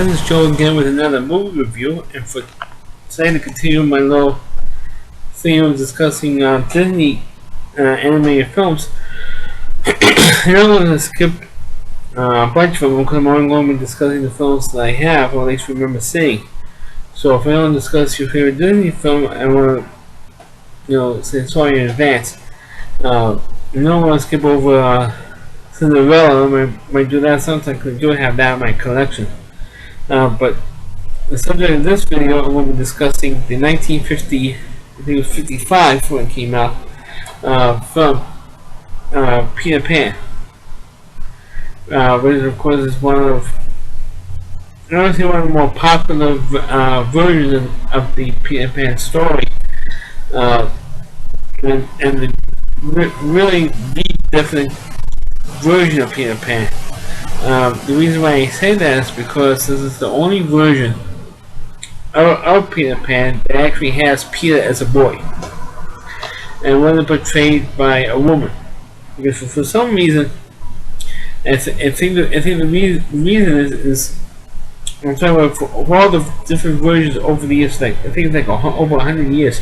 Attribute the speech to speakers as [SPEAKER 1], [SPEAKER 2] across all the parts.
[SPEAKER 1] this is Joe again with another movie review, and for today to continue my little theme of discussing Disney animated films, I'm going to skip a bunch of them because I'm only going to be discussing the films that I have, or at least remember seeing. So if I don't discuss your favorite Disney film, I want to, say sorry in advance. I don't want to skip over Cinderella. I might do that sometime because I do have that in my collection. But the subject of this video, I'm going to be discussing the 1950, I think it was 55 when it came out, film Peter Pan. Which of course is one of the more popular versions of the Peter Pan story, and the really definite version of Peter Pan. The reason why I say that is because this is the only version of Peter Pan that actually has Peter as a boy, and wasn't portrayed by a woman. Because for some reason, I think the reason is I'm talking about for all the different versions over the years. I think it's like over 100 years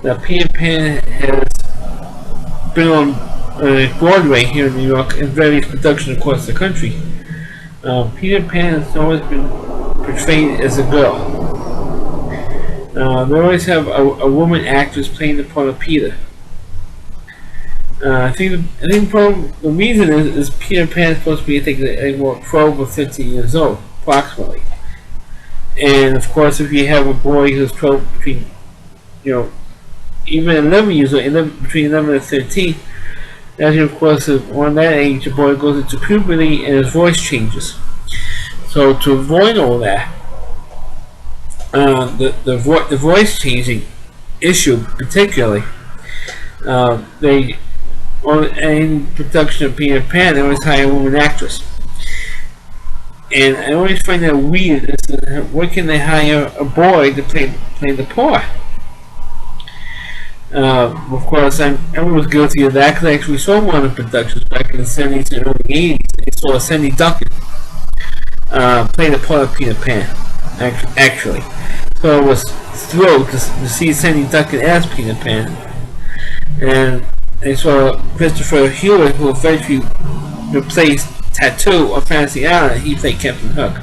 [SPEAKER 1] that Peter Pan has been on Broadway here in New York and various productions across the country. Peter Pan has always been portrayed as a girl. They always have a woman actress playing the part of Peter. I think the reason is Peter Pan is supposed to be, I think, 12 or 13 years old, approximately. And of course, if you have a boy who's 12, between, even 11 years old, between 11 and 13, as of course, on that age, the boy goes into puberty and his voice changes. So to avoid all that, the voice changing issue particularly, in production of Peter Pan, they always hire a woman actress. And I always find that weird. Why can they hire a boy to play the part? Of course, I was guilty of that because I actually saw one of the productions back in the 70s and early 80s. I saw Sandy Duncan play the part of Peter Pan, actually. So I was thrilled to see Sandy Duncan as Peter Pan. And I saw Christopher Hewitt, who eventually replaced Tattoo on Fantasy Island. He played Captain Hook.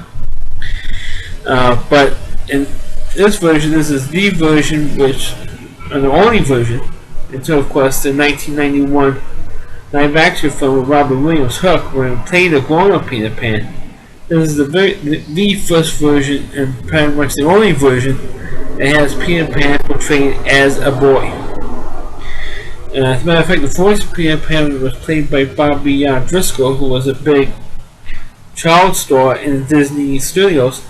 [SPEAKER 1] But in this version, this is the version the only version, until of course the 1991 live action film with Robin Williams, Hook, where he played a grown-up Peter Pan. This is the first version, and pretty much the only version, that has Peter Pan portrayed as a boy. As a matter of fact, the voice of Peter Pan was played by Bobby Driscoll, who was a big child star in Disney Studios.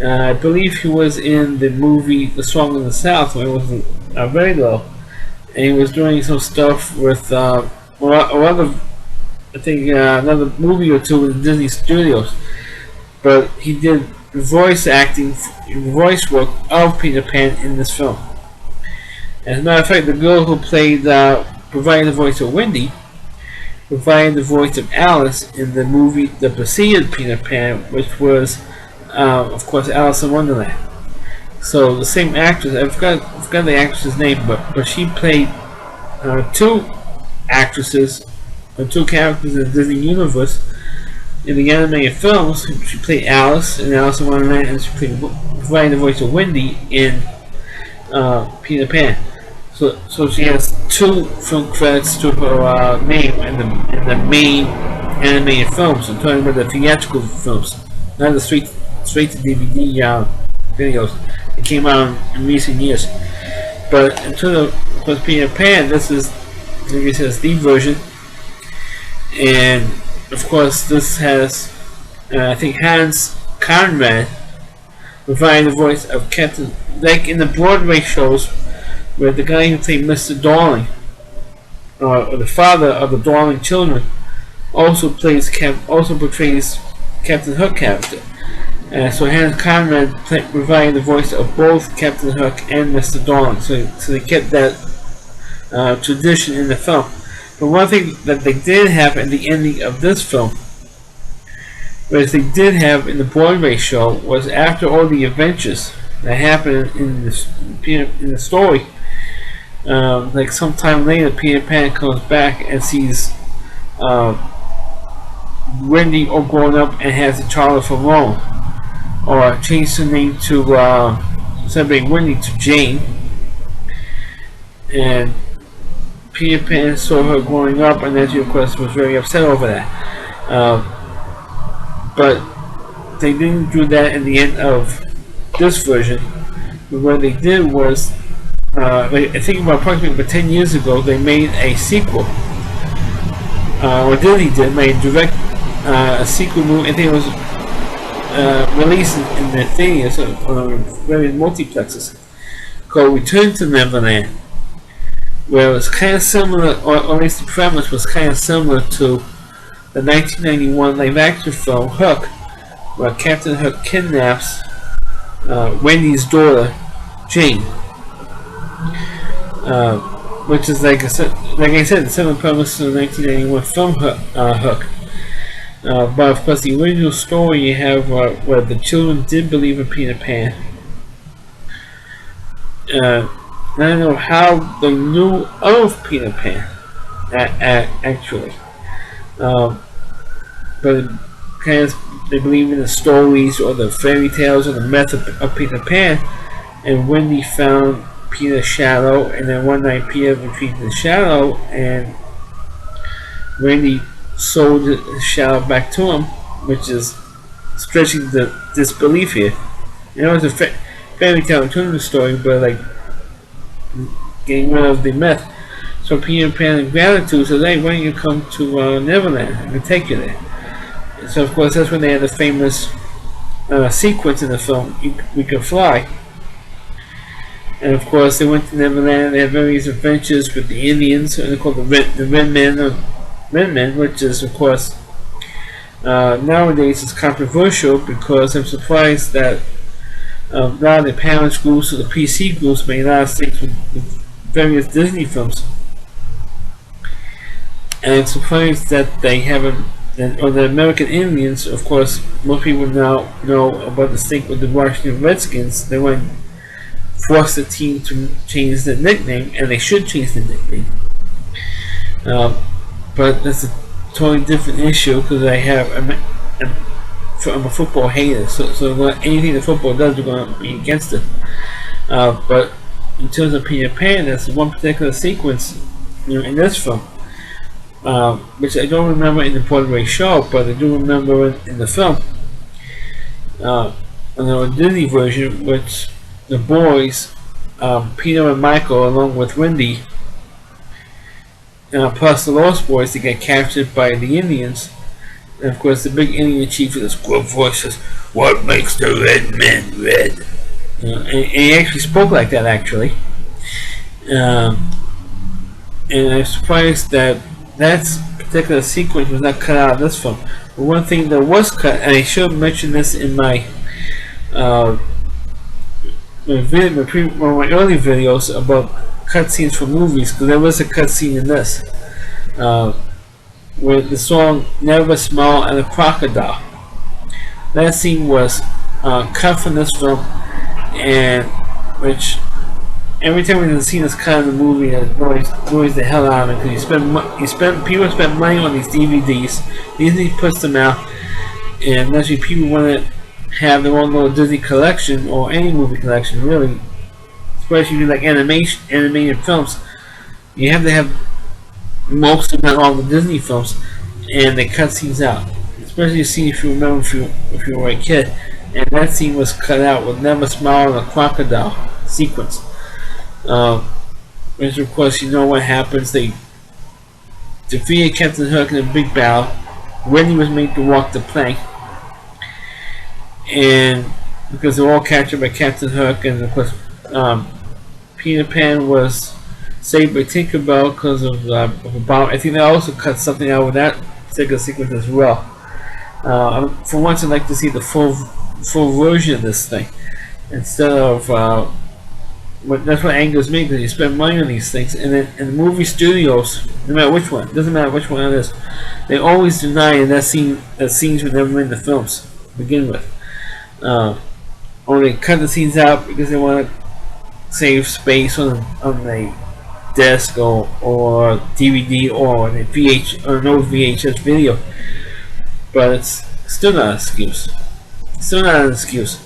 [SPEAKER 1] I believe he was in the movie The Song of the South when he was very little, and he was doing some stuff with another movie or two in Disney Studios. But he did voice work of Peter Pan in this film. As a matter of fact, the girl who provided the voice of Wendy, provided the voice of Alice in the movie that preceded Peter Pan, which was, of course, Alice in Wonderland. So the same actress, I forgot the actress's name, but she played two characters in the Disney universe. In the animated films, she played Alice in Alice in Wonderland, and she provided the voice of Wendy in Peter Pan. So she has two film credits to her name in the main animated films. I'm talking about the theatrical films, not the straight to DVD videos that came out in recent years. But until the Peter Pan, this is, like I said, the version, and of course this has I think Hans Conrad providing the voice of Captain, like in the Broadway shows, where the guy who played Mr. Darling, or the father of the Darling children, also portrays Captain Hook character. So Hans Conrad provided the voice of both Captain Hook and Mr. Darling. So they kept that tradition in the film. But one thing that they did have at the ending of this film Whereas they did have in the Broadway show was after all the adventures that happened in the story. Like sometime later, Peter Pan comes back and sees Wendy all grown up and has a child of her own, or changed her name to instead of being Wendy to Jane. And Peter Pan saw her growing up, and Nancy, of course, was very upset over that. But they didn't do that in the end of this version. But what they did was, I think about approximately 10 years ago, they made a sequel. Or Disney did, made a sequel movie. I think it was released in the theaters, various multiplexes, called Return to Neverland, where it was kind of similar, or at least the premise was kind of similar to the 1991 live-action film Hook, where Captain Hook kidnaps Wendy's daughter, Jane, which is like I said, the similar premise to the 1991 film Hook. But of course, the original story you have where the children did believe in Peter Pan. I don't know how they knew of Peter Pan, actually. But kind of they believe in the stories or the fairy tales or the myth of Peter Pan. And Wendy found Peter's shadow, and then one night Peter retrieved the shadow, and Wendy sold the shadow back to him, which is stretching the disbelief here. You know, it's a fairy tale alternative story, but like getting rid of the myth. So Peter Pan, in gratitude, says, "Hey, why don't you come to Neverland? I can take you there." And so, of course, that's when they had the famous sequence in the film, "We Can Fly." And of course, they went to Neverland. They had various adventures with the Indians, and they're called the Red Men, which is, of course, nowadays is controversial, because I'm surprised that a lot of the parents groups or the PC groups made a lot of things with various Disney films. And I'm surprised that they haven't, or the American Indians, of course, most people now know about the stink with the Washington Redskins. They went force the team to change the nickname, and they should change the nickname. But that's a totally different issue, because I'm a football hater, so anything that football does, we're going to be against it. But in terms of Peter Pan, there's one particular sequence, in this film, which I don't remember in the Broadway show, but I do remember in the film, in the Disney version, which the boys, Peter and Michael, along with Wendy, plus the Lost Boys, to get captured by the Indians. And of course, the big Indian chief with his gruff voice says, "What makes the red men red?" And he actually spoke like that, actually. And I'm surprised that particular sequence was not cut out of this film. But one thing that was cut, and I should have mentioned this in my one of my early videos about cutscenes for movies, because there was a cutscene in this, with the song "Never Smile at a Crocodile." That scene was cut from this film, and which every time when the scene is cut in the movie, it annoys the hell out of me, because people spend money on these DVDs. Disney puts them out, and naturally people want to have their own little Disney collection, or any movie collection, really. Especially if you like animated films, you have to have most, if not all, the Disney films, and they cut scenes out. Especially a scene, if you remember, if you were a kid, and that scene was cut out with "Never Smile on a Crocodile" sequence. Which, of course, you know what happens. They defeated Captain Hook in a big battle. Wendy was made to walk the plank, and because they're all captured by Captain Hook, and of course, Peter Pan was saved by Tinkerbell because of a bomb. I think they also cut something out with that particular sequence as well. For once, I'd like to see the full version of this thing, instead of but that's what angers me, because you spend money on these things, and then in the movie studios, no matter which one, doesn't matter which one it is, they always deny that scenes were never in the films to begin with. Or they cut the scenes out because they want to save space on the disc or DVD or the no VHS video. But it's still not an excuse. Still not an excuse.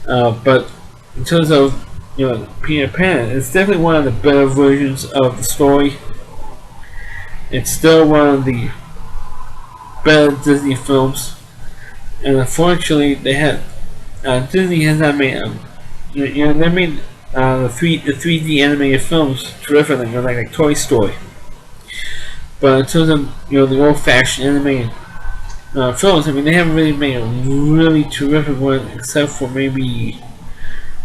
[SPEAKER 1] But in terms of Peter Pan, it's definitely one of the better versions of the story. It's still one of the better Disney films, and unfortunately, Disney has not made they made the 3D animated films terrific, like Toy Story. But in terms of the old-fashioned animated films, they haven't really made a really terrific one, except for maybe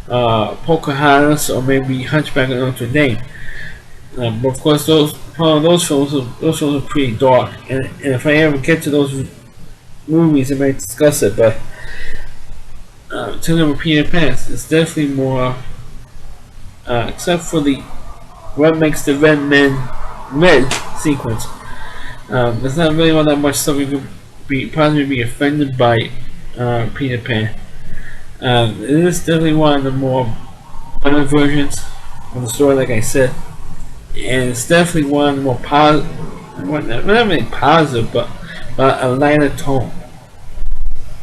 [SPEAKER 1] Pocahontas or maybe Hunchback of Notre Dame. But of course, those films are pretty dark, and if I ever get to those movies, I might discuss it. But in terms of Peter Pan, it's definitely more, except for the what makes the red sequence. There's not really all that much stuff you could possibly be offended by Peter Pan. It is definitely one of the more better versions of the story, like I said, and it's definitely one of the more positive, not really positive, but a lighter tone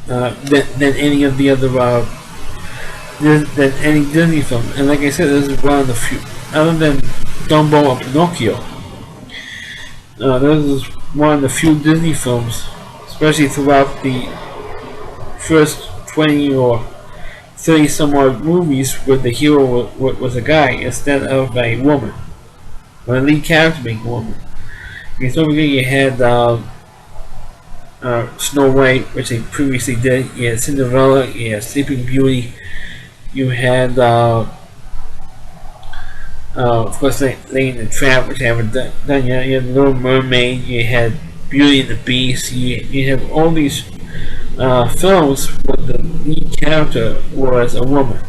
[SPEAKER 1] than any of the other than any Disney film. And like I said, this is one of the few, other than Dumbo or Pinocchio, this is one of the few Disney films, especially throughout the first 20 or 30 some odd movies, where the hero was a guy instead of a woman, or a lead character being a woman. Because over here you had Snow White, which they previously did. You had Cinderella, you had Sleeping Beauty, you had of course Lady and the Tramp, which I haven't done yet. You had Little Mermaid, you had Beauty and the Beast, you have all these films where the lead character was a woman.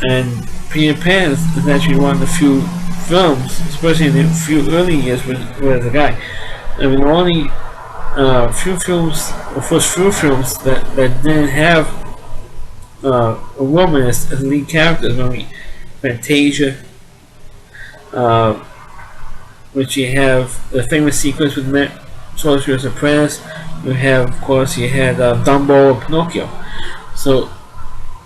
[SPEAKER 1] And Peter Pan is actually one of the few films, especially in the few early years, where the guy. I mean, the only few films, the first few films that didn't have a woman as the lead character is only Fantasia, which you have the famous sequence with Sorcerer's Apprentice. You have, of course, Dumbo and Pinocchio. So,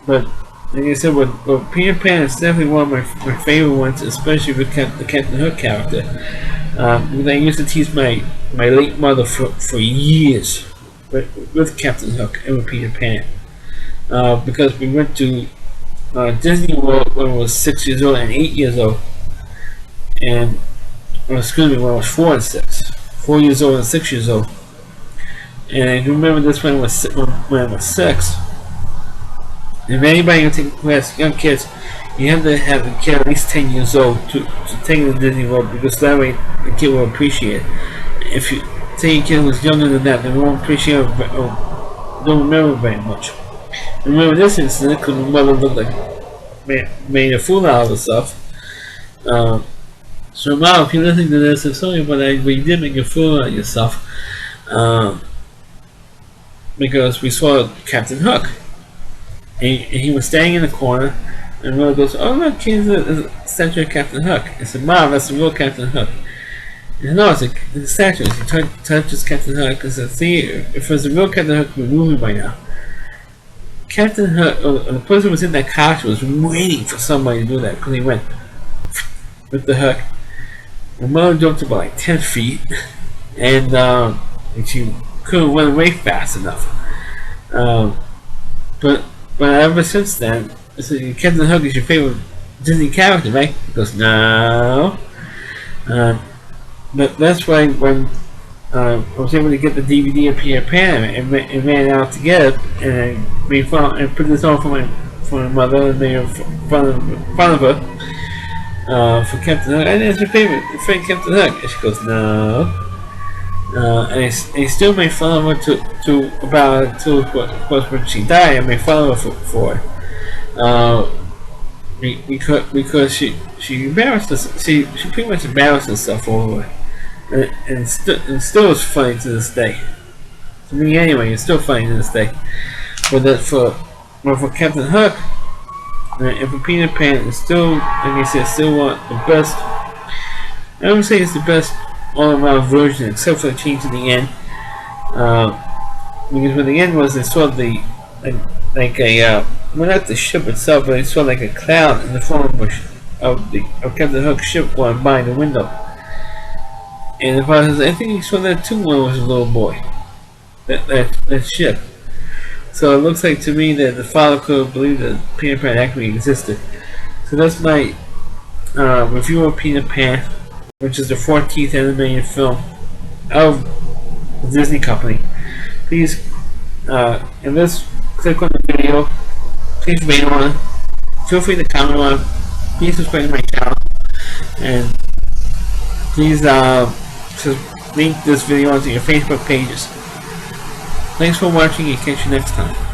[SPEAKER 1] but like I said, with Peter Pan is definitely one of my favorite ones, especially with the Captain Hook character. I used to tease my late mother for years with Captain Hook and with Peter Pan, because we went to Disney World when I was 6 years old and 8 years old, and excuse me, when I was 4 and 6, 4 years old and 6 years old. And I remember this when I was 6. If anybody who has young kids, you have to have a kid at least 10 years old to take them to Disney World, because that way the kid will appreciate it. If you take a kid who's younger than that, they won't appreciate it or don't remember very much. I remember this incident because my mother looked like made a fool out of herself. So Mom, if you're listening to this, I'm sorry, but you did make a fool out of yourself. Because we saw Captain Hook, and he was standing in the corner, and Mother goes, "Oh look, he's a statue of Captain Hook." I said, "Mom, that's the real Captain Hook." And no, it's a statue. He touches Captain Hook. I said, "See, if it was a real Captain Hook, we'd be moving by now." Captain Hook, the person who was in that costume, was waiting for somebody to do that, because he went with the hook. My mother jumped about like 10 feet, and she couldn't run away fast enough. But ever since then, I said, Captain Hook is your favorite Disney character, right? He goes, "No." But that's why when I was able to get the DVD of Peter Pan and ran out to get it, and I made fun and put this on for my mother, and made fun of her for Captain Hook. And it's your favorite Captain Hook. And she goes, "No." And I still made fun of her until of course when she died. I made fun of her for it. because she embarrassed us. She pretty much embarrassed herself all the way, and still is funny to this day. To me, anyway, it's still funny to this day. But that for Captain Hook and for Peter Pan, it's still, like I said, still one the best. I would say it's the best all-around version, except for the change in the end. Because when the end was, they saw the like a well, not the ship itself, but they saw like a cloud in the form of Captain Hook's ship going by the window. And if I think he saw that too when he was a little boy. That ship. So it looks like to me that the father could believe that Peter Pan actually existed. So that's my review of Peter Pan, which is the 14th animated film of the Disney Company. Please, in this, click on the video. Please rate on it. Feel free to comment on it. Please subscribe to my channel. And please link this video onto your Facebook pages. Thanks for watching and catch you next time.